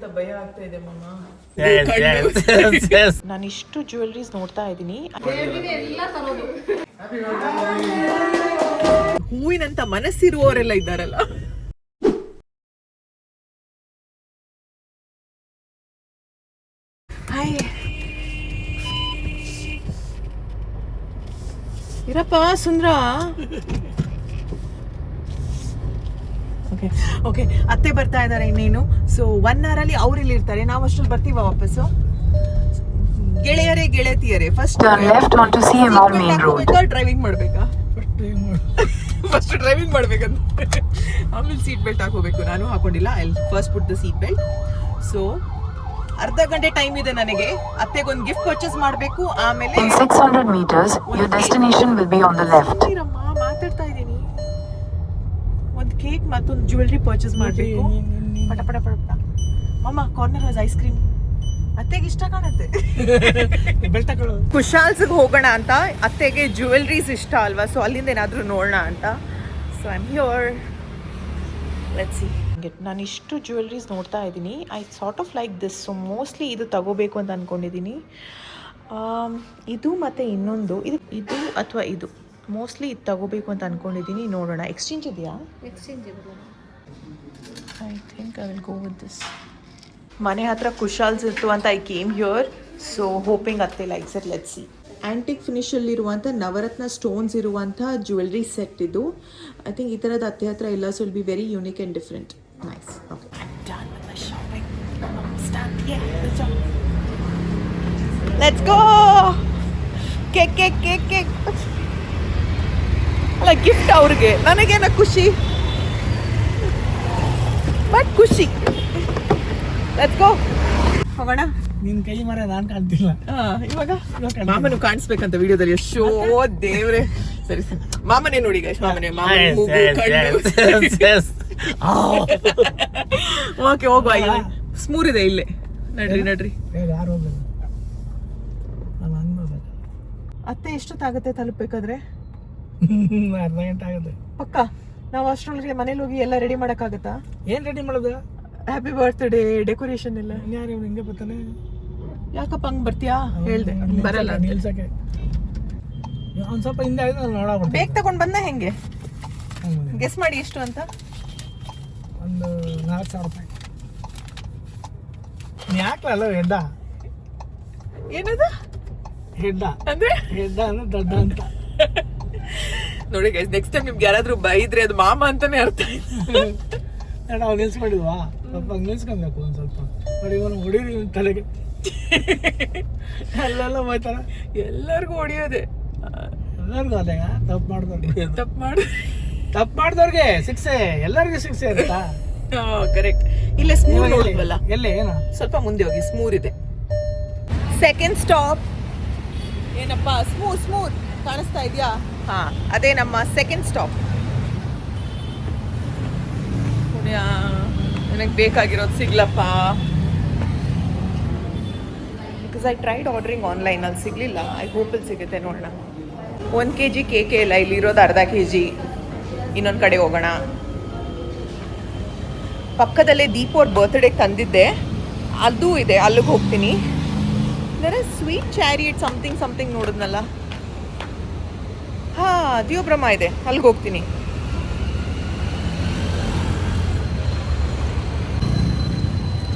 ಅಂತ ಭಯ ಆಗ್ತಾ ಇದೆ ಮಮ್ಮ. ನಾನು ಇಷ್ಟು ಜ್ಯುವೆಲ್ರೀಸ್ ನೋಡ್ತಾ ಇದ್ದೀನಿ. ಹೂವಿನಂತ ಮನಸ್ಸಿರುವವರೆಲ್ಲ ಇದ್ದಾರಲ್ಲ. ಹಾಯ್ ಇರಪ್ಪ ಸುಂದ್ರ. ಓಕೆ ಓಕೆ, ಅತ್ತೆ ಬರ್ತಾ ಇದ್ದಾರೆ ಇನ್ನೇನು. ಸೊ 1 hour ಅಲ್ಲಿ ಅವ್ರು ಇಲ್ಲಿ ಇರ್ತಾರೆ, ನಾವು ಅಷ್ಟ್ರಲ್ಲಿ ಬರ್ತೀವ ವಾಪಸ್ಸು. ಗೆಳೆಯರೇ ಗೆಳತಿಯರೇ, ಫಸ್ಟ್ ಡ್ರೈವಿಂಗ್ ಮಾಡ್ಬೇಕಾ? ಫಸ್ಟ್ ಡ್ರೈವಿಂಗ್ ಮಾಡ್ಬೇಕಂತ, ಆಮೇಲೆ ಸೀಟ್ ಬೆಲ್ಟ್ ಹಾಕೋಬೇಕು. ನಾನು ಹಾಕೊಂಡಿಲ್ಲ. I first put the seat belt. So ಅರ್ಧ ಗಂಟೆ ಟೈಮ್ ಇದೆ ನನಗೆ. ಅತ್ತೆಗೊಂದು ಗಿಫ್ಟ್ ಪರ್ಚೇಸ್ ಮಾಡಬೇಕು. ಆಮೇಲೆ 600 meters your destination will be on the left. ಮಾತಾಡ್ತಾ ಇದ್ದೀನಿ. ಒಂದು ಕೇಕ್ ಮತ್ತೊಂದು ಜ್ಯುವೆಲ್ರಿ ಪರ್ಚೇಸ್ ಮಾಡಬೇಕು. ಪಟ ಪಟ ಪಟ ಪಟ. ಮಮ್ಮ ಕಾರ್ನರ್ ಹೌಸ್ ಐಸ್ ಕ್ರೀಮ್ ಅತ್ತೆಗೆ ಇಷ್ಟ ಕಾಣುತ್ತೆ. ಕುಶಾಲ್ಸ್ಗೆ ಹೋಗೋಣ ಅಂತ. ಅತ್ತೆಗೆ ಜ್ಯುವೆಲ್ರೀಸ್ ಇಷ್ಟ ಅಲ್ವಾ, ಸೊ ಅಲ್ಲಿಂದ ಏನಾದರೂ ನೋಡೋಣ ಅಂತ. So I am here, let's see. ನಾನು ಇಷ್ಟು ಜ್ಯುವೆಲ್ರೀಸ್ ನೋಡ್ತಾ ಇದ್ದೀನಿ. I sort of like this. So mostly ಇದು ತಗೋಬೇಕು ಅಂತ ಅಂದ್ಕೊಂಡಿದ್ದೀನಿ. ಇದು ಮತ್ತು ಇನ್ನೊಂದು ಇದು ಅಥವಾ ಇದು ಮೋಸ್ಟ್ಲಿ ಇದು ತಗೋಬೇಕು ಅಂತ ಅಂದ್ಕೊಂಡಿದ್ದೀನಿ. ನೋಡೋಣ. ಎಕ್ಸ್ಚೇಂಜ್ ಇದೆಯಾ? ಎಕ್ಸ್ಚೇಂಜ್ ಇದೆ. I think I will go with this. ಮನೆ ಹತ್ರ ಕುಶಾಲ್ಸ್ ಇತ್ತು ಅಂತ I came here. So hoping ಅತ್ತೆ likes it. Let's see. Antique ಫಿನಿಷಲ್ಲಿರುವಂಥ ನವರತ್ನ ಸ್ಟೋನ್ಸ್ ಇರುವಂಥ ಜ್ಯುವೆಲ್ರಿ ಸೆಟ್ ಇದು. ಐ ಥಿಂಕ್ ಈ ಥರದ ಅತ್ತೆ ಹತ್ರ ಇಲ್ಲ. So will be very unique and different. Nice. Okay, done with my shopping. Let's go. Cake cake cake cake ಅಲ್ಲ, ಗಿಫ್ಟ್ ಅವ್ರಿಗೆ. ನನಗೇನ ಖುಷಿ, ಬಟ್ ಖುಷಿ. ಲೆಟ್ಸ್ ಗೋ, ಹೋಗೋಣ. ನಿನ್ ಕೈ ಮರ ನಾನ್ ಕಾಣ್ತಿಲ್ಲ. ಇವಾಗ ಮಾಮನು ಕಾಣಿಸ್ಬೇಕಂತ ವಿಡಿಯೋದಲ್ಲಿ. ಶೋ ದೇವ್ರೆ. ಸರಿ ಸರಿ, ಮಾಮನೇ ನೋಡಿ ಗೈಸ್. ಮಾಮನೇ ಓಕೆ, ಹೋಗುವ. ಸ್ಮೂರ್ ಇದೆ ಇಲ್ಲೇ. ನಡ್ರಿ ನಡ್ರಿ. ಯಾರು ಹೋಗ್ಬೇಕು? ನಾನು ಅನ್ಬೇಕು. ಅತ್ತೆ ಎಷ್ಟೊತ್ತಾಗುತ್ತೆ ತಲುಪಬೇಕಾದ್ರೆ? ಅರ್ಧ ಗಂಟೆ ಆಗುತ್ತೆ ಪಕ್ಕ. ನಾವು ಅಷ್ಟರೊಳಗೆ ಮನೇಲಿ ಹೋಗಿ ಎಲ್ಲ ರೆಡಿ ಮಾಡೋಕ್ಕಾಗತ್ತಾ? ಏನ್ ರೆಡಿ ಮಾಡೋದು? ಹ್ಯಾಪಿ ಬರ್ತ್ಡೇ ಡೆಕೋರೇಷನ್ ಎಲ್ಲ. ಯಾರು ಹಿಂಗೆ ಬರ್ತಾನೆ? ಯಾಕಪ್ಪ ಹಂಗೆ ಬರ್ತೀಯಾ? ಹೇಳ್ದೆ ಬರಲ್ಲ ನಿಲ್ಸಕ್ಕೆ. ಒಂದ್ ಸ್ವಲ್ಪ ಹಿಂದೆ ಆಯ್ತು, ನಾನು ನೋಡೋಣ. ಬೇಗ ತಗೊಂಡ್ ಬಂದ ಹೆಂಗೆ? ಗೆಸ್ ಮಾಡಿ ಎಷ್ಟು ಅಂತ. ಒಂದು 4,000 ರೂಪಾಯಿ. ಯಾಕಲ್ಲ ಹೆಡ್ಡ? ಏನದು ಹೆಡ್ಡ ಅಂದ್ರೆ? ಹೆಡ್ಡ ಅಂದ್ರೆ ದೊಡ್ಡ ಅಂತ ನೋಡಿ ಗೈಸ್, ನೆಕ್ಸ್ಟ್ ಟೈಮ್ ನಿಮ್ಗೆ ಯಾರಾದ್ರೂ ಬೈದ್ರೆ ಅದು ಮಾಮ ಅಂತಾನೆ ಅರ್ಥ. ನಾವು ನಿಲ್ಸ್ಕೊಂಡಿದ್ವಾ? ಸ್ವಲ್ಪ ನಿಲ್ಸ್ಕೊಬೇಕು ಒಂದ್ ಸ್ವಲ್ಪ. ನೋಡಿ ಇವನು ಹೊಡೀರಿ ತಲೆಗೆ. ಅಲ್ಲೆಲ್ಲ ಹೋಯ್ತಾರ. ಎಲ್ಲರಿಗೂ ಹೊಡಿಯೋದೆ. ಎಲ್ಲರಿಗೂ ಅದೇ ತಪ್ಪು ಮಾಡಿದವ್ರಿಗೆ. ತಪ್ಪು ಮಾಡಿದವ್ರಿಗೆ ಶಿಕ್ಷೆ, ಎಲ್ಲರಿಗೂ ಶಿಕ್ಷೆ ಇರುತ್ತಾ? ಕರೆಕ್ಟ್. ಇಲ್ಲೇ ಸ್ಮೂರ್ ನೋಡಿದ್ವಲ್ಲ, ಎಲ್ಲಿ ಏನು ಸ್ವಲ್ಪ ಮುಂದೆ ಹೋಗಿ. ಸ್ಮೂರ್ ಇದೆ. Second stop. ಏನಪ್ಪ ಸ್ಮೂರ್ ಕಾಣಿಸ್ತಾ ಇದೆಯಾ? ಹಾ, ಅದೇ ನಮ್ಮ ಸೆಕೆಂಡ್ ಸ್ಟಾಪ್. ನನಗೆ ಬೇಕಾಗಿರೋದು ಸಿಗ್ಲಪ್ಪ. Because I tried ordering online, ಅಲ್ಲಿ ಸಿಗಲಿಲ್ಲ. ಐ ಹೋಪ್ ಇಲ್ಲಿ ಸಿಗುತ್ತೆ, ನೋಡೋಣ. 1 kg ಕೇಕೆ ಇಲ್ಲ, ಇಲ್ಲಿರೋದು ಅರ್ಧ kg. ಇನ್ನೊಂದು ಕಡೆ ಹೋಗೋಣ. ಪಕ್ಕದಲ್ಲೇ ದೀಪ ಅವ್ರ ಬರ್ತ್ಡೇಗೆ ತಂದಿದ್ದೆ, ಅದು ಇದೆ, ಅಲ್ಲಿಗೆ ಹೋಗ್ತೀನಿ. ಅಂದರೆ ಸ್ವೀಟ್ ಚಾರಿಯಟ್ ಸಮಥಿಂಗ್ ನೋಡಿದ್ನಲ್ಲ. ಹಾಂ, ದಿಯೋಬ್ರಹ್ಮ ಇದೆ, ಅಲ್ಲಿಗೆ ಹೋಗ್ತೀನಿ.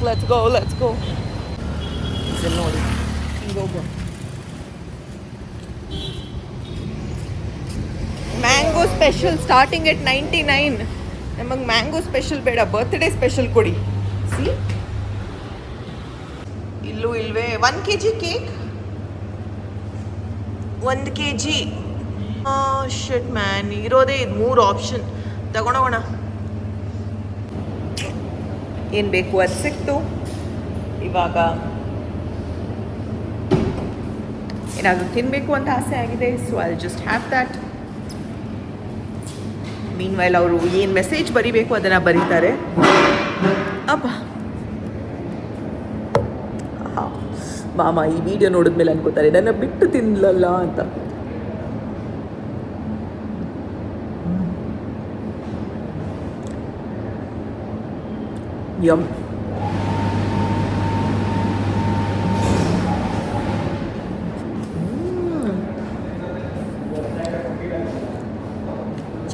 ಲೆಟ್ಸ್ ಗೋ ನೋಡಿ, ಹಿಂಗೆ ಹೋಗುವ. ಮ್ಯಾಂಗೋ ಸ್ಪೆಷಲ್ ಸ್ಟಾರ್ಟಿಂಗ್ ಎಟ್ 99. ನಮಗೆ ಮ್ಯಾಂಗೋ ಸ್ಪೆಷಲ್ ಬೇಡ, ಬರ್ತ್ಡೇ ಸ್ಪೆಷಲ್ ಕೊಡಿ. ಸಿ, ಇಲ್ಲೂ ಇಲ್ವೇ. 1 kg ಕೇಕ್, 1 kg. ಶಿಟ್ ಮ್ಯಾನ್, ಇರೋದೇ ಇದು 3 ಆಪ್ಷನ್. ತಗೊಂಡೋಗೋಣ. ಏನು ಬೇಕು ಅದು ಸಿಕ್ತು. ಇವಾಗ ಏನಾದರೂ ತಿನ್ನಬೇಕು ಅಂತ ಆಸೆ ಆಗಿದೆ. So I just have that. Mean while ಅವರು ಏನು ಮೆಸೇಜ್ ಬರಿಬೇಕು ಅದನ್ನು ಬರೀತಾರೆ. ಅಪ್ಪ ಮಾಮ ಈ ವಿಡಿಯೋ ನೋಡಿದ್ಮೇಲೆ ಅನ್ಕೋತಾರೆ ನನ್ನ ಬಿಟ್ಟು ತಿನ್ನಲಲ್ಲ ಅಂತ. ಯಮ್.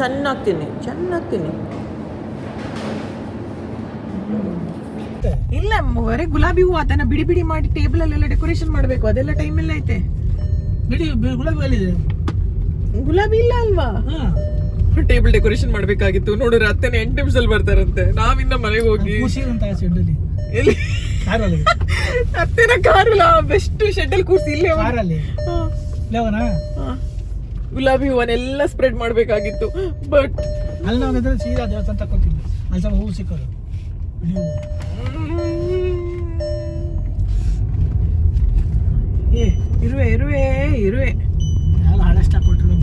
ಚೆನ್ನಾಗಿ ತಿನ್ನಿ. ಇಲ್ಲ ಬರೀ ಗುಲಾಬಿ ಹೂವು ಅದನ್ನ ಬಿಡಿ ಬಿಡಿ ಮಾಡಿ ಟೇಬಲ್ ಅಲ್ಲೆಲ್ಲ ಡೆಕೋರೇಷನ್ ಮಾಡಬೇಕು, ಅದೆಲ್ಲ ಟೈಮ್ ಎಲ್ಲ ಐತೆ. ಬಿಡಿ ಗುಲಾಬಿ ಎಲ್ಲಿದೆ? ಗುಲಾಬಿ ಇಲ್ಲ ಅಲ್ವಾ? ಟೇಬಲ್ ಡೆಕೋರೇಷನ್ ಮಾಡ್ಬೇಕಾಗಿತ್ತು. ನೋಡಿದ್ರೆ ಅತ್ತೆನ 8 ನಿಮಿಷದಲ್ಲಿ ಬರ್ತಾರಂತೆ. ನಾವಿನ್ನ ಮನೆಗೆ ಹೋಗಿ ಎಲ್ಲಿ ಅತ್ತೆನ ಕಾರಲ್ಲ ಬೆಸ್ಟ್ ಶೆಡ್ಡಲ್ಲಿ ಕೂರ್ಸಿ ಇಲ್ಲೇ ಗುಲಾಬಿ ಹೂವನ್ನೆಲ್ಲ ಸ್ಪ್ರೆಡ್ ಮಾಡ್ಬೇಕಾಗಿತ್ತು. ಬಟ್ ಅಲ್ಲಿ ನಾವು ಸೀದಾ ದೇವಸ್ಥಾನ ತಕ್ಕೊತಿದ್ವಿ, ಅಲ್ಲಿ ಸ್ವಲ್ಪ ಹೂವು ಸಿಕ್ಕೋದು. ಇರುವೆ ಎಲ್ಲ ಹಳಷ್ಟ ಕೊಟ್ಟರು.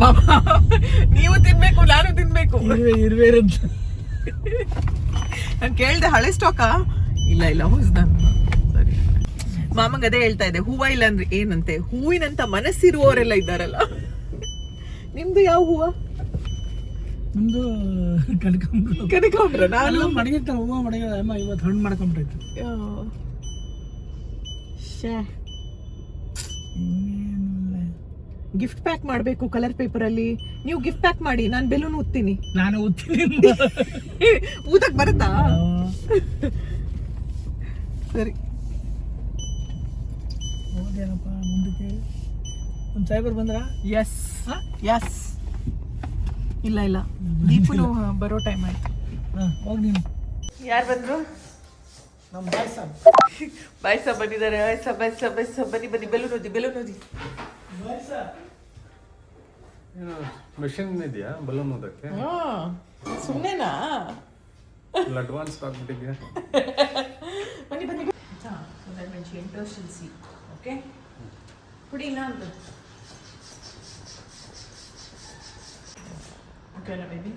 ಮಾಮ ನೀವು ತಿನ್ಬೇಕು, ನಾನು ತಿನ್ಬೇಕು. ಇರುವೆ ನಾನು ಕೇಳ್ದೆ ಹಳೆ ಸ್ಟಾಕಾ? ಇಲ್ಲ ಹೊಸ್ದಾನ. ಸರಿ, ಮಾಮಂಗ ಅದೇ ಹೇಳ್ತಾ ಇದೆ, ಹೂವ ಇಲ್ಲ ಅಂದ್ರೆ ಏನಂತೆ, ಹೂವಿನಂತ ಮನಸ್ಸಿರುವವರೆಲ್ಲ ಇದ್ದಾರಲ್ಲ. ನಿಮ್ದು ಯಾವ ಹೂವ? ನಮ್ದು ಕನಕಾಂಬ್ರ. ನಾನು ಮಡಗಿರ್ತಾನೆ ಹೂವು ಮಡಗಿದ ಇವತ್ತು ಹಣ್ಣು ಮಾಡ್ಕೊಂಬಿಟ್ಟೈತೆ. ಗಿಫ್ಟ್ ಪ್ಯಾಕ್ ಮಾಡಬೇಕು ಕಲರ್ ಪೇಪರ್ ಅಲ್ಲಿ. ನೀವು ಗಿಫ್ಟ್ ಪ್ಯಾಕ್ ಮಾಡಿ, ನಾನು ಬೆಲೂನ್ ಊದ್ತೀನಿ. ನಾನು ಊದ್ತೀನಿ. ಊದಕ್ ಬರುತ್ತಾ? ಸರಿ, ಹೌದೇನಪ್ಪ. ಮುಂದಕ್ಕೆ ನಮ್ಮ ಸಾಹೇಬರು ಬಂದ್ರ? ಎಸ್. ಇಲ್ಲ ದೀಪನು ಬರೋ ಟೈಮ್ ಆಯ್ತು. ಹೋಗಿ ನೀನು. ಯಾರು ಬಂದ್ರು? ನಮ್ಮ ಬಾಯ್ ಸಾಬ್ ಬಂದಿದ್ದಾರೆ. ಬನ್ನಿ ಬೆಲೂನ್ ಓದಿ. ಮೆಷಿನ್ ಇದೆಯಾ ಬಲೂನ್ ಓದಕ್ಕೆ? ಸುಮ್ಮನೆನಾ? ಅಡ್ವಾನ್ಸ್ ಆಗ್ಬಿಟ್ಟಿದ್ಯಾ? ಬನ್ನಿ. ಓಕೆ, ಕುಡಿನಾ ಅಂತ. ಓಕೆನಾ ಬೇಬಿ?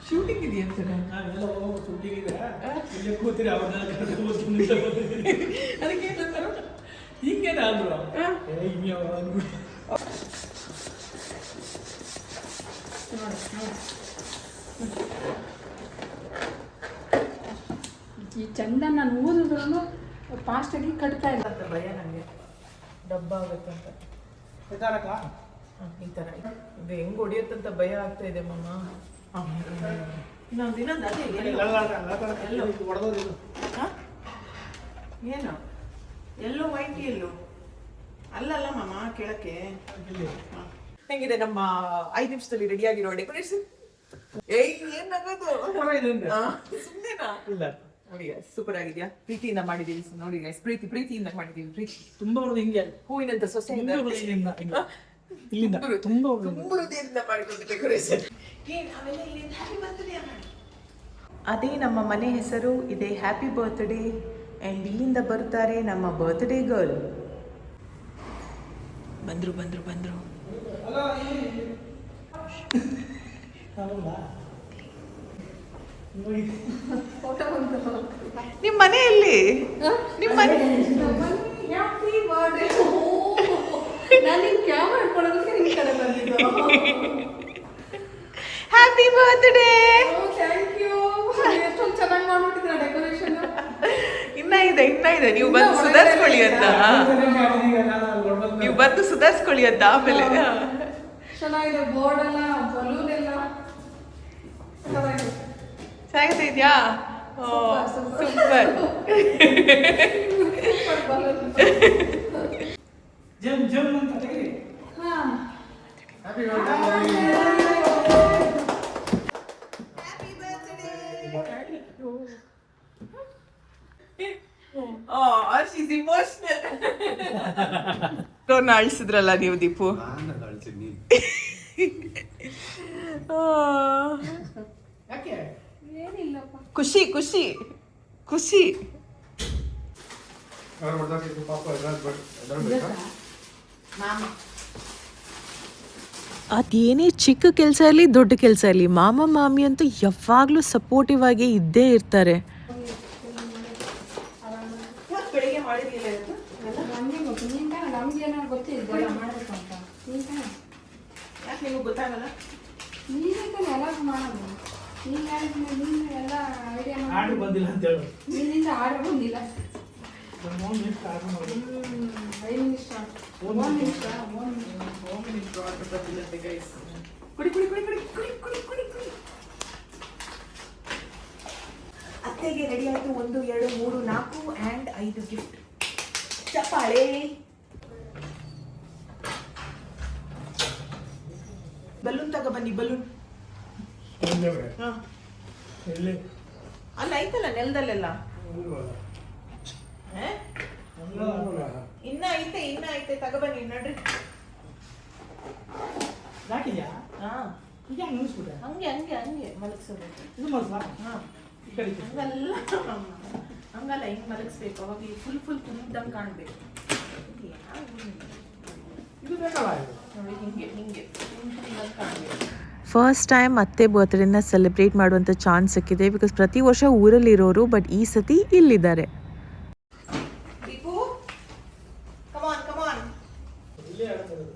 ಶೂಟಿಂಗ್ ಇದೆಯಂತ. ಅದಕ್ಕೆ ಹಿಂಗೇನಾದ್ರು ಈ ಚಂದ ನಾನು ಓದಿದ್ರು ಫಾಸ್ಟಾಗಿ ಕಟ್ತಾ ಇಲ್ಲ ಅಂತ ಭಯ ನನಗೆ. ಡಬ್ಬ ಆಗುತ್ತಂತ ಈ ಥರ ಇದು ಹೆಂಗ್ ಹೊಡಿಯುತ್ತಂತ ಭಯ ಆಗ್ತಾ ಇದೆ ಮಾಮ. ಇನ್ನೊಂದು ಅದೇ ಏನು ಎಲ್ಲೋ ವೈಟ್ ಎಲ್ಲೋ ಅಲ್ಲಲ್ಲ ಮಾಮ ಕೇಳಕ್ಕೆ. ಹೆಂಗಿದೆ ನಮ್ಮ 5 ನಿಮಿಷದಲ್ಲಿ ರೆಡಿ ಆಗಿರೋ ಡೆಕೋರೇಷನ್? ಏನಾಗೋದು ಸುಮ್ಮನೆನಾ? ನೋಡಿ ಸೂಪರ್ ಆಗಿದ್ಯಾ? ಪ್ರೀತಿಯಿಂದ ಮಾಡಿದೀವಿ. ನೋಡಿ ಗೈಸ್, ಪ್ರೀತಿಯಿಂದ ಮಾಡಿದೀವಿ. ಪ್ರೀತಿ ತುಂಬಾ ಹಿಂಗೆ ಹೂವಿನಂತ ಸೊಸೆ ಇಲ್ಲಿಂದ ತುಂಬಾ ಹೃದಯದಿಂದ ಮಾಡಿಕೊಂಡು ಡೆಕೋರೇಷನ್. ಅದೇ ನಮ್ಮ ಮನೆ ಹೆಸರು, ಇದೆ ಹ್ಯಾಪಿ ಬರ್ತ್ಡೇ. ಆ್ಯಂಡ್ ಇಲ್ಲಿಂದ ಬರ್ತಾರೆ ನಮ್ಮ ಬರ್ತ್ಡೇ ಗರ್ಲ್. ಬಂದ್ರು ನಿಮ್ಮ ಮನೆಯಲ್ಲಿ? ನಿಮ್ಮ ಮನೆ ಹ್ಯಾಪಿ ಬರ್ತ್ಡೇ. ಇನ್ನ ಇದೆ ನೀವು ಬಂದು ಸುಧಾರಿಸ್ಕೊಳ್ಳಿ ಅಂತ. ಆಮೇಲೆ ಚೆನ್ನಾಗಿದೆ. ಬೋರ್ಡ್ ಎಲ್ಲ ಬಲೂನ್ ಎಲ್ಲ ಚೆನ್ನಾಗಿದೆಯಾ? ಸೂಪರ್. ಜಮ್ ಅಂತ ತೆಗೀರಿ. she's emotional. ಅಳಿಸಿದ್ರಲ್ಲ ನೀವು ದೀಪು. ಖುಷಿ ಅದೇನೇ ಚಿಕ್ಕ ಕೆಲಸ ಇರಲಿ ದೊಡ್ಡ ಕೆಲಸ ಇರಲಿ, ಮಾಮಿ ಅಂತೂ ಯಾವಾಗಲೂ ಸಪೋರ್ಟಿವ್ ಆಗಿ ಇದ್ದೇ ಇರ್ತಾರೆ. ಬೆಳಿಗ್ಗೆ ಮಾಡಿರಲಿಲ್ಲ ಯಾಕೆ ನಿಮಗೆ ಗೊತ್ತಾಗಲ್ಲ? ಆರ್ಡರ್ ಬಂದಿಲ್ಲ ಅಂತ ಹೇಳು. ನಿನ್ನಿಂದ ಆರ್ಡರ್ ಬಂದಿಲ್ಲ. ಮೋಹನ್ ಮಿನಿಟ್ ಆರ್ಡರ್ ಮಾಡಿ 5 ನಿಮಿಷ 1 ನಿಮಿಷ ಕುಡಿ ಕುಡಿ ಕುಡಿ ಕುಡಿ ಕುಡಿ ಕುಡಿ ಕುಡಿ ಕುಡಿ. ಅತ್ತೆಗೆ ರೆಡಿ ಆಯ್ತು 1 2 3 4 and 5 ಗಿಫ್ಟ್. ಚಪ್ಪಾಳೆ. ಬಲೂನ್ ತಗೋ ಬನ್ನಿ, ಬಲೂನ್. ಹಾ ಎಲ್ಲಿ ಅಲ್ಲ ಐತಲ್ಲ ನೆಲದಲ್ಲೆಲ್ಲ. ಇನ್ನ ಐತೆ ತಗೋ ಬನ್ನಿ ನೋಡ್ರಿ. ಹಾಕಿದ್ಯಾ ಹಾ ಈಗ ಮುಗಿಸ್ಬಿಟ್ಟೆ ಹಂಗೆ ಮಲಗಿಸೋಬೇಕು. ಇದು ಮನಸ್ಸಾ ಹಾ ಈ ಕಡೆ ಹಂಗಲ್ಲ ಹಿಂಗೆ ಮಲಗಿಸ್ಬೇಕು. ಅವಾಗ ಫುಲ್ ತುಂಬ್ದಂಗೆ ಕಾಣ್ಬೇಕು. ಇದು ಬೇಕಲ್ಲ ಇದು ನೋಡಿ ಹಿಂಗೆ ಕಾಣ್ಬೇಕು. ಫಸ್ಟ್ ಟೈಮ್ ಅತ್ತೆ ಬರ್ತ್ಡೇನ ಸೆಲೆಬ್ರೇಟ್ ಮಾಡುವಂಥ ಚಾನ್ಸ್ ಸಿಕ್ಕಿದೆ. ಬಿಕಾಸ್ ಪ್ರತಿ ವರ್ಷ ಊರಲ್ಲಿರೋರು, ಬಟ್ ಈ ಸತಿ ಇಲ್ಲಿದ್ದಾರೆ. ದೀಪು ಕಮಾನ್. ಇಲ್ಲೇ ಆಡ್ತಿರೋದು.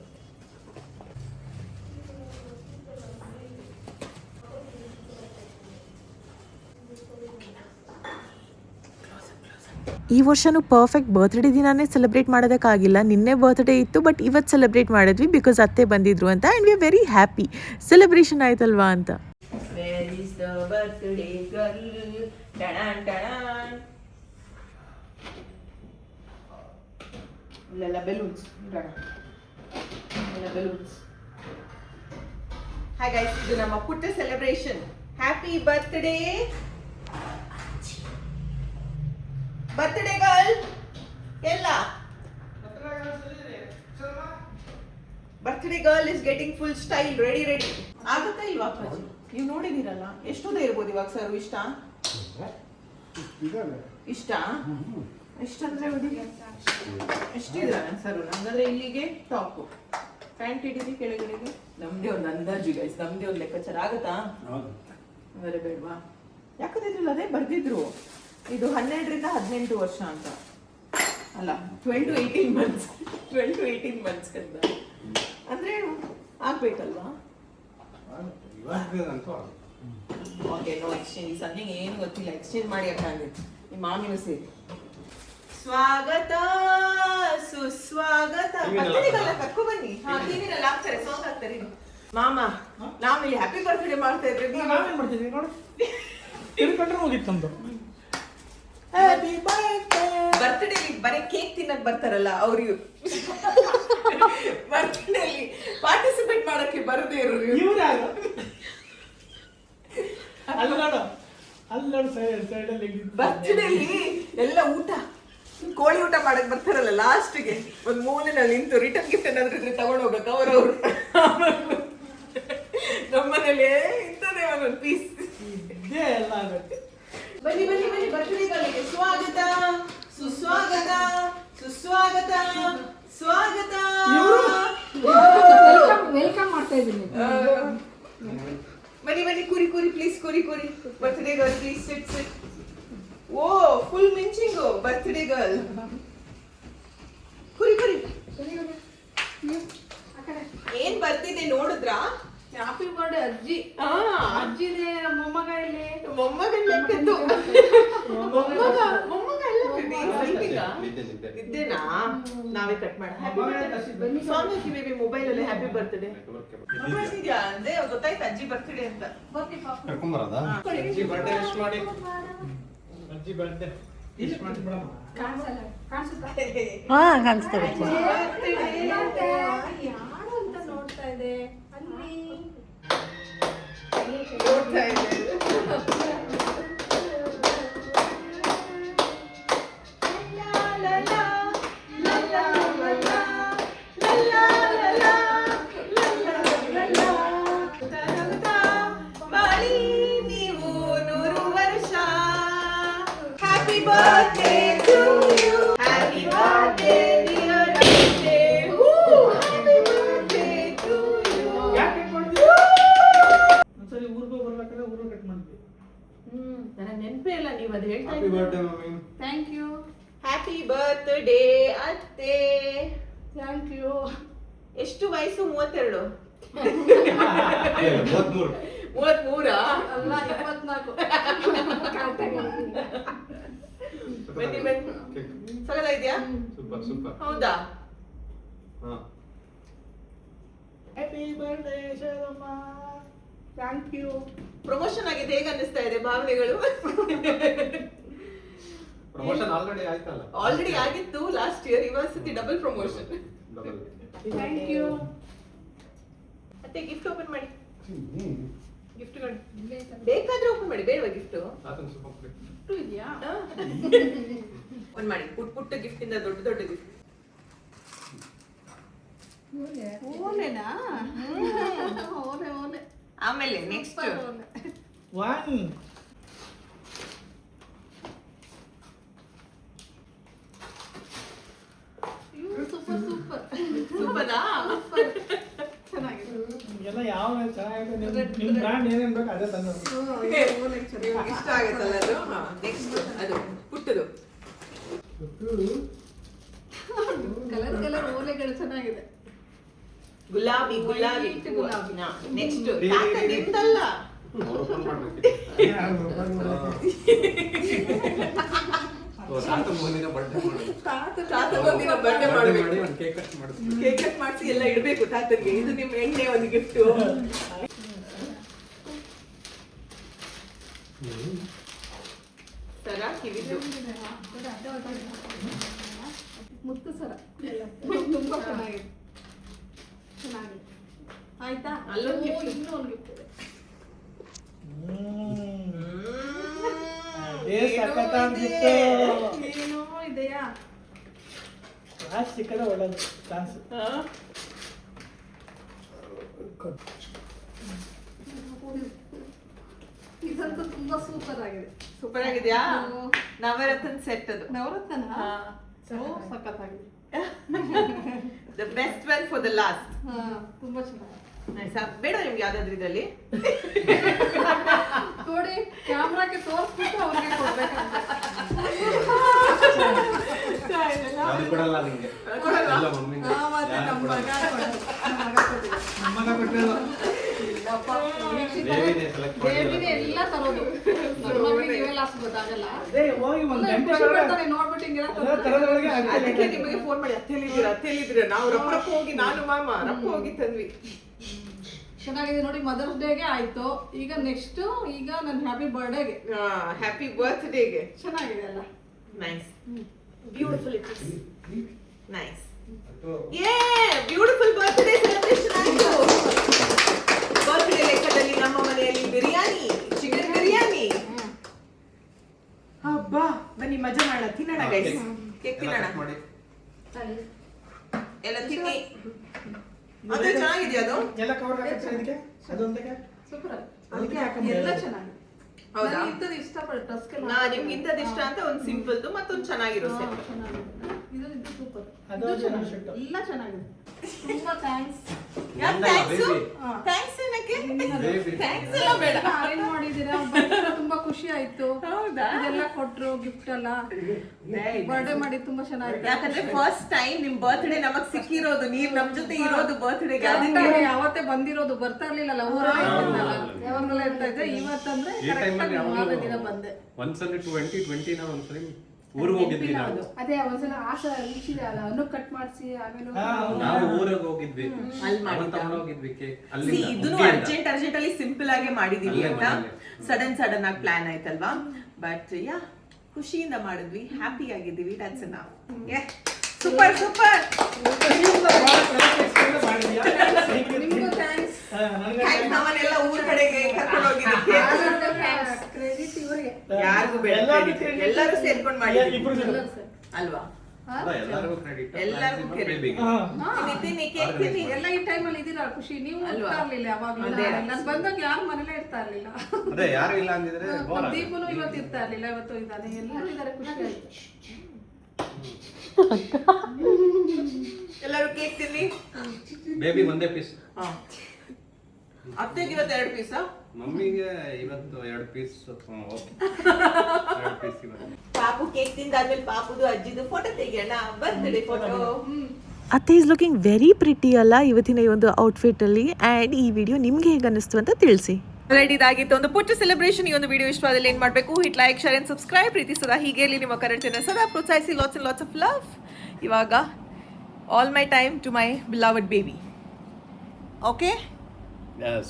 ಈ ವರ್ಷನೂ ಪರ್ಫೆಕ್ಟ್ ಬರ್ತ್ಡೇ ದಿನಾನೇ ಸೆಲೆಬ್ರೇಟ್ ಮಾಡೋದಕ್ಕಾಗಿಲ್ಲ. ನಿನ್ನೆ ಬರ್ತ್ಡೇ ಇತ್ತು, ಬಟ್ ಇವತ್ತು ಸೆಲೆಬ್ರೇಟ್ ಮಾಡಿದ್ವಿ ಬಿಕಾಸ್ ಅತ್ತೆ ಬಂದಿದ್ರು ಅಂತ. And we are very happy. Celebration ಆಯ್ತಲ್ವಾ ಅಂತ. Where is the birthday girl? ಇಲ್ಲೆಲ್ಲ ಬೆಲೂನ್ಸ್ ಇಡೋಣ. ಬೆಲೂನ್ಸ್. ಹಾಯ್ ಗೈಸ್, ಇದು ನಮ್ಮ ಪುಟ್ಟ ಸೆಲೆಬ್ರೇಷನ್. Happy birthday girl. ಎಲ್ಲ birthday girl is getting full style. Ready ಆಗುತ್ತಾ ಇಲ್ವಾ ಅಪ್ಪಾಜಿ? ನೀವು ನೋಡಿದಿರಲ್ಲ. ಎಷ್ಟುದ ಇರ್ಬೋದು ಇವಾಗ ಸರ್? ಇಷ್ಟ ಎಷ್ಟಂದ್ರೆ ಎಷ್ಟಿದ್ರ ಸರ್? ಹಂಗಂದ್ರೆ ಇಲ್ಲಿಗೆ ಟಾಪು, ಪ್ಯಾಂಟ್ ಹಿಡಿದು ಕೆಳಗಡೆಗೆ. ನಮ್ದೇ ಒಂದು ಅಂದಾಜು ಗೈಸ್, ನಮ್ದೇ ಒಂದು ಲೆಕ್ಕಾಚಾರ ಆಗುತ್ತಾ? ಅಂದರೆ ಬೇಡವಾ? ಯಾಕಂದ್ರೆ ಅದೇ ಬರ್ದಿದ್ರು, ಇದು 12ರಿಂದ 18 ವರ್ಷ ಅಂತ ಅಲ್ಲ, 12 to 18 months. 12 to 18 months ಕಂದ ಅಂದ್ರೆ ಆಗ್ಬೇಕಲ್ವಾ? Okay, no exchange. ಸಂಜೆಗೆ ಏನು ಗೊತ್ತಿಲ್ಲ, ಎಕ್ಸ್ಚೇಂಜ್ ಮಾಡಿ ಹಾಕಂದ್ರೆ ನಿಮ್ಮ ಮಾಮಿನೂ ಸೇರಿ. ಸ್ವಾಗತ ಸುಸ್ವಾಗತ. ಬರ್ತ್ಡೇಗೆಲ್ಲ ಕರ್ಕೊ ಬನ್ನಿ. ಹಾ, ಟಿವಿನಲ್ಲಿ ಹಾಕ್ತಾರೆ, ಸಾಂಗ್ ಹಾಕ್ತಾರೆ. ಮಾಮ, ನಾವಿಲ್ಲಿ ಹ್ಯಾಪಿ ಬರ್ತ್ಡೇ ಮಾಡ್ತಾ ಇದ್ರಿ, ನಾವೇನ್ ಮಾಡ್ತಿದ್ವಿ ನೋಡು. ತಿಳ್ಕೊಂಡ್ರೆ ಮುಗಿತ್ತು ನಮ್ದು. Happy birthday. ಬರ್ತ್ಡೇ ಬರೀ ಕೇಕ್ ತಿನ್ನಕ್ ಬರ್ತಾರಲ್ಲ ಅವ್ರು ಬರ್ತ್ಡೇ ಅಲ್ಲಿ ಪಾರ್ಟಿಸಿಪೇಟ್ ಮಾಡಕ್ಕೆ ಬರದೇ ಇರೋರು ಇವ್ರು ಯಾರು? ಅಲ್ಲಿ ನೋಡು ಸೈಡಲ್ಲಿ ಬರ್ತ್ಡೇ ಅಲ್ಲಿ ಎಲ್ಲ ಊಟ, ಕೋಳಿ ಊಟ ಮಾಡಕ್ ಬರ್ತಾರಲ್ಲ ಲಾಸ್ಟ್ಗೆ ಒಂದ್ ಮೂಲೆನಲ್ಲಿ ನಿಂತು ರಿಟರ್ನ್ ಗಿಫ್ಟ್ ಏನಾದ್ರು ಇದ್ರೆ ತಗೊಂಡು ಹೋಗ್ಬೇಕು ಅವ್ರವ್ರು. ನಮ್ಮನೇಲಿ ಇಂಥದೇ ಒಂದೊಂದು ಪೀಸ್ ಇದೇ ಎಲ್ಲ ಆಗುತ್ತೆ. ಬನ್ನಿ ಬರ್ತ್ಡೇಗಳಿಗೆ ಸ್ವಾಗತ ಸುಸ್ವಾಗತ ಸ್ವಾಗತ. ವೆಲ್ಕಮ್ ಮಾಡ್ತಾ ಇದ್ದೀನಿ. ಬನ್ನಿ ಕುರಿ ಪ್ಲೀಸ್, ಕುರಿ birthday girl please sit. Oh, full ಮಿಂಚಿಂಗು ಬರ್ತ್ಡೇ ಗರ್ಲ್. ಕುರಿ ಏನ್ ಬರ್ತಿದೆ ನೋಡಿದ್ರಾ? ಹ್ಯಾಪಿ ಬರ್ಡೇ ಅಜ್ಜಿ. ಅಜ್ಜಿದೆ ಮೊಮ್ಮಗ ಇಲ್ಲಿ. ಮೊಮ್ಮಗನ್ ಲೆಕ್ಕದ್ದು. ಮೊಮ್ಮಗ ಅಲ್ಲ ಬೇಬಿ, ಇದ್ದೇನಾ? ನಾವೇ ಕಟ್ ಮಾಡ. ಸಾಂಗ್ ಹಾಕಿ ಬೇಬಿ ಮೊಬೈಲ್ ಅಲ್ಲಿ ಹ್ಯಾಪಿ ಬರ್ತ್ಡೇ ಇದೆಯಾ ಅಂದ್ರೆ ಗೊತ್ತಾಯ್ತು ಅಜ್ಜಿ ಬರ್ತ್ಡೇ ಅಂತ. ಕರ್ಕೊಂಬರದ ಅಜ್ಜಿ ಬರ್ಡೇ ವಿಶ್ ಮಾಡಿ. ಅಜ್ಜಿ ಬರ್ಡೇ ವಿಶ್ ಮಾಡಿ ಬಿಡಮ್ಮ. ಕಾಣಿಸುತ್ತಾ? ಹಾ, ಕಾಣಿಸ್ತದೆ. ಯಾರು ಅಂತ ನೋಡ್ತಾ ಇದೆ ಅಲ್ಲಿ. ನೋಡ್ತಾ ಇದೆ. Birthday to you. Happy birthday dear birthday. Happy birthday to you. ಯಾಕೆ ಮಾಡ್ತೀವಿ? ಒಂದ್ಸರಿ ಊರಿಗೆ ಬರ್ಬೇಕಾದ್ರೆ ಊರು ಕಟ್ ಮಾಡ್ತೀವಿ. ನನಗೆ ನೆನಪೇ ಇಲ್ಲ, ನೀವು ಅದು ಹೇಳ್ತಾ happy birthday mummy. Thank you. Happy birthday ಅತ್ತೆ. Thank you. ಎಷ್ಟು ವಯಸ್ಸು? 32. 33. 33? ಅಲ್ಲ 24. ಬನ್ನಿ ಬನ್ನಿ. ಸಗದ ಇದೆಯಾ? Super super. ಹೌದಾ? ಹಾ. Happy birthday Sharamma. Thank you. Promotion ಆಗಿದೆ, ಹೇಗೆ ಅನ್ನಿಸ್ತಾ ಇದೆ ಭಾವನೆಗಳು? ಪ್ರಮೋಷನ್ ಆಲ್ರೆಡಿ ಆಯ್ತಲ್ಲ. ಆಲ್ರೆಡಿ ಆಗಿತ್ತು ಲಾಸ್ಟ್ ಇಯರ್, ಇವತ್ತು double promotion. Double. Thank you. ಮತ್ತೆ ಗಿಫ್ಟ್ ಓಪನ್ ಮಾಡಿ. ಗಿಫ್ಟ್ಗಳು ಬೇಕಾದ್ರೆ ಓಪನ್ ಮಾಡಿ, ಬೇಡವಾ ಗಿಫ್ಟ್? ಆತನ ಸ್ವಲ್ಪ ಕೊಡಿ. ಗಿಫ್ಟು ಇದೆಯಾ? ಓಪನ್ ಮಾಡಿ. ಪುಟ್ಟ ಪುಟ್ಟ ಗಿಫ್ಟ್ ಇಂದ ದೊಡ್ಡ ದೊಡ್ಡ ಗಿಫ್ಟ್. ಓಲೆನಾ? ಓಲೆ ಓಲೆ. ಆಮೇಲೆ ನೆಕ್ಸ್ಟ್ ಒನ್. ಸೂಪರ್ ಸೂಪರ್ ಸೂಪರಾ? ಚೆನ್ನಾಗಿದೆ. ಎಲ್ಲ ಯಾವ ಚೆನ್ನಾಗಿದೆ, ನಿಮ್ಮ ಬ್ರ್ಯಾಂಡ್ ಏನೇನು ಬೇಕು ಅದೇ ತಂದು. ಓಲೆ ಚೆನ್ನಾಗಿದೆ. ಇಷ್ಟ ಆಗುತ್ತಲ್ಲ ಅದು? ನೆಕ್ಸ್ಟ್ ಅದು ಪುಟ್ಟದು ಕಲರ್ ಕಲರ್ ಓಲೆಗಳು ಚೆನ್ನಾಗಿದೆ. ಗುಲಾಬಿ ಗುಲಾಬಿ White ಗುಲಾಬಿ. ನೆಕ್ಸ್ಟ್ ನಿಮ್ದಲ್ಲ, ಅವ್ರು ಓಪನ್ ಮಾಡ್ಬೇಕು. ತಾತ ಮುಂದಿನ ಬರ್ಡೇ ಮಾಡೋದು. ತಾತ ಬಂದಿನ ಬರ್ಡೇ ಬರ್ಡೇ ಮಾಡ್ಬೇಕು. ಮಾಡಿ ಒಂದು ಕೇಕ್ ಕಟ್ ಮಾಡಿಸ್ತೀವಿ. ಕೇಕ್ ಕಟ್ ಮಾಡಿಸಿ ಎಲ್ಲ ಇಡಬೇಕು ತಾತನಿಗೆ. ಇದು ನಿಮ್ಮ ಎಣ್ಣೆ ಒಂದು ಗಿಫ್ಟ್. ಸರ ಕಿವಿದು ಮುತ್ತು ಸರ ತುಂಬಾ ಚೆನ್ನಾಗಿದೆ. ಚೆನ್ನಾಗಿದೆ. ಆಯ್ತಾ? ಅಲ್ಲೊಂದು gift. ಇನ್ನೂ ಒಂದು ಗಿಫ್ಟ್ ಇದೆ. ಅದೇ ಸಖತ್ತಾಗಿತ್ತು. ಏನೋ ಇದೆಯಾ? ಲಾಸ್ಟ್ ಸಿಕ್ಕದ ಒಳ್ಳೇದು ಚಾನ್ಸ್. ಇದಂತೂ ತುಂಬಾ ಸೂಪರ್ ಆಗಿದೆ. ಸೂಪರ್ ಆಗಿದೆಯಾ? ನವರತ್ನ ಸೆಟ್ ಅದು. ನವರತ್ನ ಹಾ. ಸಖತ್ತಾಗಿದೆ. The best one for the last. ಹಾ, ತುಂಬಾ ಚೆನ್ನಾಗಿದೆ. ಬೇಡ ನಿಮ್ಗೆ ಯಾವ್ದಾದ್ರು ಇದ್ರಲ್ಲಿ? ನೋಡಿ, ಕ್ಯಾಮ್ರಾಕ್ಕೆ ತೋರಿಸ್ಬಿಟ್ಟು ಅವ್ರಿಗೆ ಕೊಡ್ಬೇಕಂತ. ಯಾವ್ದು ಕೊಡಲ್ಲ ನಿಂಗೆ. ಕೊಡಲ್ಲ? ಎಲ್ಲ ಮಮ್ಮಿಗೆ. ಮತ್ತೆ ಯಾರು ನಮ್ಮ ಕೊಡಲ್ಲ. ಮಗ ಕೊಡೋದು. ನಮ್ಮ ಮಗ ಕೊಟ್ಟಿಲ್ಲ. ನಮ್ಮಗ ಕೊಟ್ಟಿಲ್ಲ. ಇಲ್ಲಪ್ಪ, ಬೇಬಿನೇ select ಮಾಡಿರೋದು. ಬೇಬಿನೇ ಎಲ್ಲ ತರೋದು. ನನ್ನ ಮಗನಿಗೆ ಇವೆಲ್ಲ ಅಷ್ಟು ಗೊತ್ತಾಗಲ್ಲ. ಅದೇ ಹೋಗಿ ಒಂದು ಗಂಟೆ ಖುಷಿ ಒಳಗೆ ಪಡ್ತಾನೆ ನೋಡ್ಬಿಟ್ಟು ಹಿಂಗೆಲ್ಲ ಎಲ್ಲ ತರದೊಳಗೆ ಅದಕ್ಕೆ ನಿಮಗೆ ಫೋನ್ ಮಾಡಿ ಅತ್ತೇಲಿದ್ದೀರಾ ನಾವು ರಪ್ಪ ಹೋಗಿ, ನಾನು ಮಾಮ ರಪ್ಪ ಹೋಗಿ ತಂದ್ವಿ. ಚೆನ್ನಾಗಿದೆ ನೋಡಿ. ಮದರ್ಸ್ ಡೇಗೆ ಆಯ್ತು, ಈಗ ನೆಕ್ಸ್ಟ್ ಈಗ ನನ್ನ ಹ್ಯಾಪಿ ಬರ್ಡೇಗೆ. ಹ್ಯಾಪಿ ಬರ್ತ್ಡೇಗೆ. ಚೆನ್ನಾಗಿದೆ ಅಲ್ಲ? Nice, beautiful it is. Nice. ಅದು ಯೇ, ಬ್ಯೂಟಿಫುಲ್ ಬರ್ತ್ಡೇ ಸೆಲೆಬ್ರೇಷನ್ ಆಯ್ತು. ಬರ್ತ್ಡೇ ಲೆಕ್ಕದಲ್ಲಿ ನಮ್ಮ ಮನೆಯಲ್ಲಿ ಬಿರಿಯಾನಿ, ಚಿಕನ್ ಬಿರಿಯಾನಿ. ಹಬ್ಬಾ, ಬನ್ನಿ ಮಜಾ ಮಾಡೋಣ, ತಿನ್ನೋಣ ಗೈಸ್. ಕೇಕ್ ಎಲ್ಲ ತಿನ್ನೋಣ, cut ಮಾಡಿ. ಎಲ್ಲ ತಿನ್ನಿ. ಅದು ಚೆನ್ನಾಗಿದೆಯಾ ಅದು? ಎಲ್ಲ ಕವರ್ ಹಾಕಿದ್ರೆ ಇದಕ್ಕೆ ಅದೊಂದಕ್ಕೆ ಸೂಪರ್ ಅದಕ್ಕೆ ಹಾಕೊಂಡ್ಬಿಡಿ. ಎಲ್ಲ ಚೆನ್ನಾಗಿದೆ. ಹೌದಾ? ನಾನು ಇಂಥದ್ದು ಇಷ್ಟಪಟ್ಟು ಟಸ್ಕೆಲ್ಲ ನಿಮ್ಗೆ ಇಂಥದ್ದು ಇಷ್ಟ ಅಂತ ಒಂದು ಸಿಂಪಲ್ದು ಮತ್ತೊಂದು ಚೆನ್ನಾಗಿರೋ ಸೆಟ್. ಇದು ಸೂಪರ್. ಅದು ಚೆನ್ನಾಗಿ ಶಿಟ್ಟು. ಎಲ್ಲ ಚೆನ್ನಾಗಿದೆ. ತುಂಬಾ ಥ್ಯಾಂಕ್ಸ್. ಒಂದಲ್ಲ, ಥ್ಯಾಂಕ್ಸ್ baby. ಥ್ಯಾಂಕ್ಸ್ ಏನಕ್ಕೆ? Baby. ಥ್ಯಾಂಕ್ಸ್ ಎಲ್ಲ ಬೇಡ. ಅರೇಂಜ್ ಮಾಡಿದ್ದೀರಾ, ಬಂದಿರೋ ತುಂಬಾ ಖುಷಿ ಆಯ್ತು. ಹೌದಾ? ಇದೆಲ್ಲ ಕೊಟ್ರು ಗಿಫ್ಟ್ ಎಲ್ಲ. ಬರ್ಡೇ ಮಾಡಿ ತುಂಬಾ ಚೆನ್ನಾಗಿತ್ತು. ಯಾಕಂದ್ರೆ ಫಸ್ಟ್ ಟೈಮ್ ನಿಮ್ ಬರ್ತ್ಡೇ ನಮಗ್ ಸಿಕ್ಕಿರೋದು, ನೀವ್ ನಮ್ ಜೊತೆ ಇರೋದು ಬರ್ತ್ಡೇಗೆ. Correct ಅದಕ್ಕೆ ಆಗಿ ಯಾವತ್ತೇ ಬಂದಿರೋದು, ಬರ್ತಾ ಇರ್ಲಿಲ್ಲ, ಊರಲ್ಲೇ ಇರ್ತಿದ್ನಲ್ಲ, ಯಾವಾಗಲೇ ಇರ್ತಾ ಇದ್ದೆ. ಇವತ್ತಂದ್ರೆ ಈ ಕರೆಕ್ಟ್ ಟೈಮಲ್ಲಿ ಆಗಿ ಮಾರನೇ ದಿನ ಬಂದೆ. ಒಂದ್ಸಲ 2020 ನ ಒಂದ್ಸಲಿ ಊರಿಗೆ ಹೋಗಿದ್ವಿ ನಾವು. ಅದೇ ಒಂದ್ಸಲ ಆಸೆ ವೀಕ್ಷಿದೆ ಅಲ್ಲ, ಅನ್ನು ಕಟ್ ಮಾಡಿಸಿ ಆಮೇಲೆ ನಾವು ಊರಿಗೆ ಹೋಗಿದ್ವಿ, ಅಲ್ಲಿ ಅವನ್ ತಗೊಂಡ್ ಹೋಗಿದ್ವಿ ಕೇಕ್. See, ಅಲ್ಲಿ ಇದನ್ನು ಅರ್ಜೆಂಟ್ ಅಲ್ಲಿ ಸಿಂಪಲ್ ಆಗಿ ಮಾಡಿದೀವಿ ಅಂತ ಸಡನ್ ಆಗಿ ಪ್ಲಾನ್ ಆಯ್ತಲ್ವಾ. ಬಟ್ ಯಾ, ಖುಷಿಯಿಂದ ಮಾಡಿದ್ವಿ, ಹ್ಯಾಪಿ ಆಗಿದ್ದೀವಿ. ದಟ್ಸ್ ನಾವು. Super super. ನಿಮ್ಗೂ ಥ್ಯಾಂಕ್ಸ್. ನಮ್ಮನ್ನೆಲ್ಲ ಊರ್ ಕಡೆಗೆ ಕರ್ಕೊಂಡು ಹೋಗಿದ್ದಕ್ಕೆ ಕ್ರೆಡಿಟ್ ಇವರಿಗೆ. ಯಾರಿಗೂ ಬೇಡ credit. ಎಲ್ಲರೂ ಸೇರ್ಕೊಂಡು ಮಾಡಿದ್ವಿ ಅಲ್ವಾ? ಅಲ್ಲ, ಎಲ್ಲರಿಗೂ ಕ್ರೆಡಿಟ್. ಎಲ್ಲರಿಗೂ credit. ಬೇಬಿಗೆ. ತಿನ್ನಿ ಕೇಕ್ ತಿನ್ನಿ. ಎಲ್ಲ ಈ ಟೈಮಲ್ಲಿ ಇದೀರ ಖುಷಿ. ನೀವು ಅಲ್ವಾ? ಇರ್ತಾ ಇರ್ಲಿಲ್ಲ ಯಾವಾಗ್ಲೂ. ಅದೇ. ನಾನು ಬಂದಾಗ ಯಾರು ಮನೇಲೇ ಇರ್ತಾ ಇರ್ಲಿಲ್ಲ. ಅದೇ ಯಾರು ಇಲ್ಲ ಅಂದಿದ್ರೆ ಬೋರ್ ನಮ್ಮ ದೀಪನು ಇವತ್ತು ಇರ್ತಾ ಇರ್ಲಿಲ್ಲ, ಇವತ್ತು ಇದ್ದಾನೆ. ಎಲ್ಲರೂ ಇದ್ದಾರೆ, ಖುಷಿ ಆಯ್ತು. ಎಲ್ಲರೂ ಕೇಕ್ ತಿನ್ನಿ. ಬೇಬಿ ಒಂದೇ ಪೀಸ್. ಅತ್ತೆಗೆ ಇವತ್ತು 2 ಪೀಸಾ? ಮಮ್ಮಿಗೆ ಇವತ್ತು 2 ಪೀಸ್. ಓಕೆ, 2 ಪೀಸ್ ಇವತ್ತು. ಪಾಪು ಕೇಕ್ ತಿಂದಾದ್ಮೇಲೆ ಪಾಪುದು ಅಜ್ಜಿದು ಫೋಟೋ ತೆಗಿಯೋಣ, ಬರ್ತ್ಡೇ ಫೋಟೋ. ಅತ್ತೆ ಈಸ್ ಲುಕಿಂಗ್ ವೆರಿ ಪ್ರಿಟಿ ಅಲ್ಲ ಇವತ್ತಿನ ಈ ಒಂದು ಔಟ್ಫಿಟ್ಟಲ್ಲಿ. ಆ್ಯಂಡ್ ಈ ವಿಡಿಯೋ ನಿಮಗೆ ಹೇಗೆ ಅನ್ನಿಸ್ತು ಅಂತ ತಿಳಿಸಿ. ರೈಟ್, ಇದಾಗಿತ್ತು ಒಂದು ಪುಟ್ಟ ಸೆಲೆಬ್ರೇಷನ್. ಈ ಒಂದು ವಿಡಿಯೋ ಇಷ್ಟವಾದಲ್ಲಿ ಏನು ಮಾಡಬೇಕು, hit like, share and subscribe. ಪ್ರೀತಿ ಸದಾ ಹೀಗೆ ಇರಲಿ, ನಿಮ್ಮ ಕರೆಂಟ್ ಚಾನಲ್ ಸದಾ ಪ್ರೋತ್ಸಾಹಿಸಿ. Lots and lots of love. ಇವಾಗ all my time to my beloved baby. Okay. Yes.